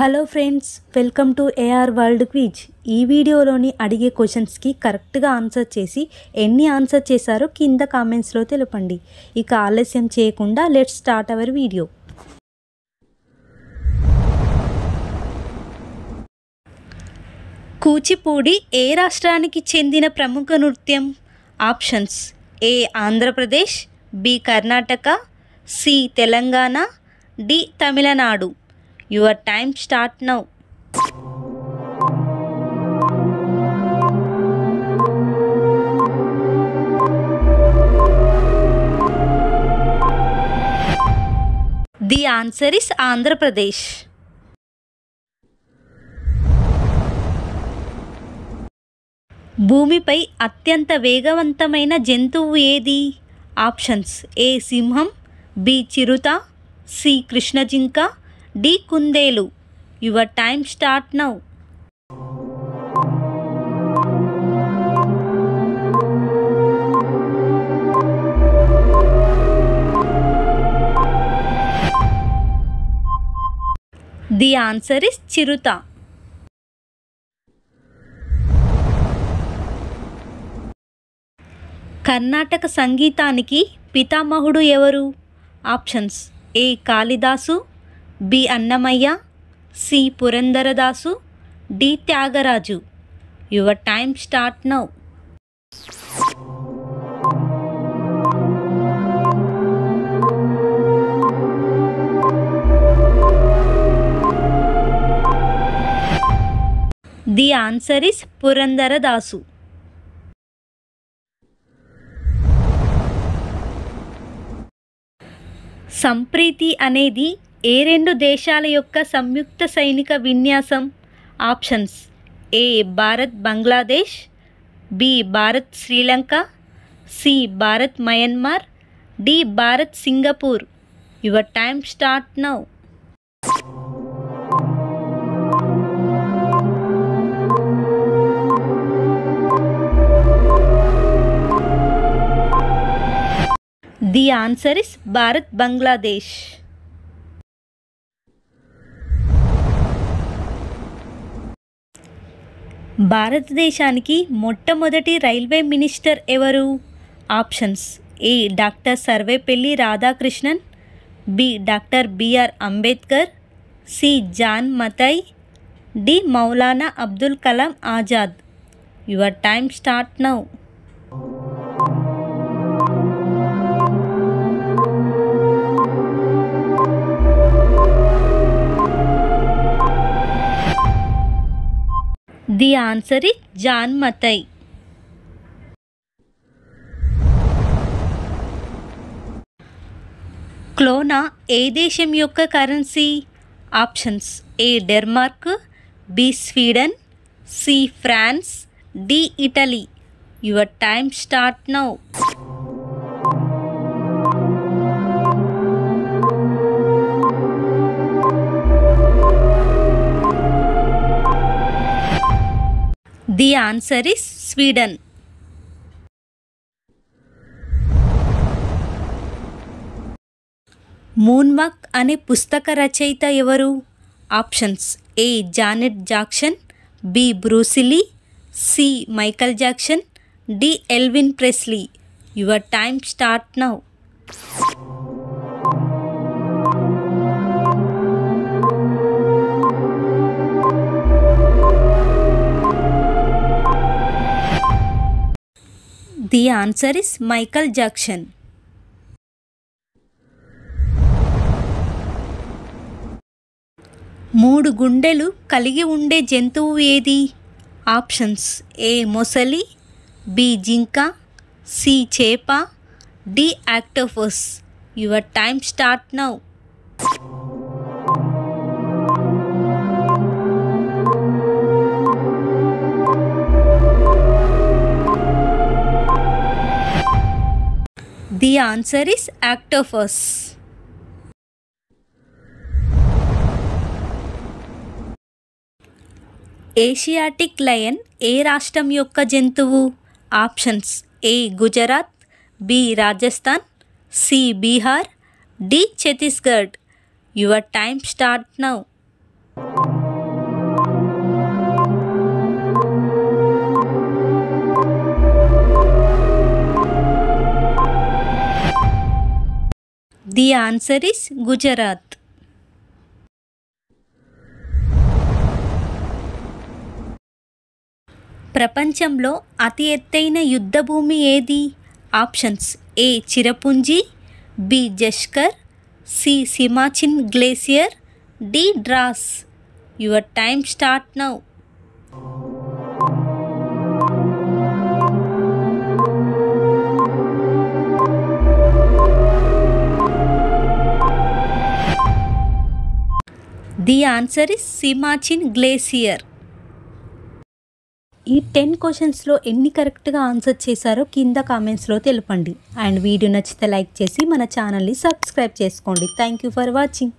Hello friends, welcome to AR world quiz. ఈ వీడియోలోని అడిగే క్వశ్చన్స్కి కరెక్ట్గా ఆన్సర్ చేసి ఎన్ని ఆన్సర్ చేశారో కింద కామెంట్స్లో తెలపండి. ఇక ఆలస్యం చేయకుండా let's start our video. Kuchipudi ఏ రాష్ట్రానికి చెందిన ప్రముఖ నృత్యం? Options: A Andhra Pradesh, B Karnataka, C Telangana, D Tamil Nadu. Your time start now. The answer is Andhra Pradesh. భూమిపై అత్యంత వేగవంతమైన జంతువు ఏది? ఆప్షన్స్: ఏ సింహం, బి చిరుత, సి కృష్ణజింక, డి కుందేలు. Your time start now. The answer is చిరుత. కర్ణాటక సంగీతానికి పితామహుడు ఎవరు? Options: A Kalidasa, B Annamayya, C Purandaradasa, D Tyagaraja. Your time start now. The answer is Purandaradasa. Sampriti అనేది ఏ రెండు దేశాల యొక్క సంయుక్త సైనిక విన్యాసం? Options: A Bharat Bangladesh, B Bharat Sri Lanka, C Bharat Myanmar, D Bharat Singapore. Your time start now. The answer is Bharat Bangladesh. భారతదేశానికి మొట్టమొదటి రైల్వే మినిస్టర్ ఎవరు? Options: A doctor Sarvepalli Radhakrishnan, B doctor BR Ambedkar, C John Mathai, D Maulana Abdul Kalam Azad. Your time start now. The answer is John Mathai. Krona ఏ దేశం యొక్క currency? Options: A Denmark, B Sweden, C France, D Italy. Your time start now. The answer is Sweden. Moonwalk అనే పుస్తక రచయిత ఎవరు? Options: A Janet Jackson, B Bruce Lee, C Michael Jackson, D Elvis Presley. Your time start now. The answer is Michael Jackson. మూడు గుండెలు కలిగి ఉండే జంతువు ఏది? ఆప్షన్స్: ఏ మొసలి, బి జింక, సి చేప, D octopus. Your time start now. The answer is octopus. Asiatic lion ఏ రాష్ట్రం యొక్క జంతువు? Options: A Gujarat, B Rajasthan, C Bihar, D Chhattisgarh. Your time start now. The answer is Gujarat. ప్రపంచంలో అతి ఎత్తైన యుద్ధభూమి ఏది? Options A Cherrapunji, B Zanskar, C Siachen glacier, D Dras. Your time start now. The answer is Siachen glacier. ఈ 10 క్వశ్చన్స్లో ఎన్ని కరెక్ట్గా ఆన్సర్ చేశారో కింద కామెంట్స్లో తెలపండి. అండ్ వీడియో నచ్చితే లైక్ చేసి మన ఛానల్ని సబ్స్క్రైబ్ చేసుకోండి. Thank you for watching.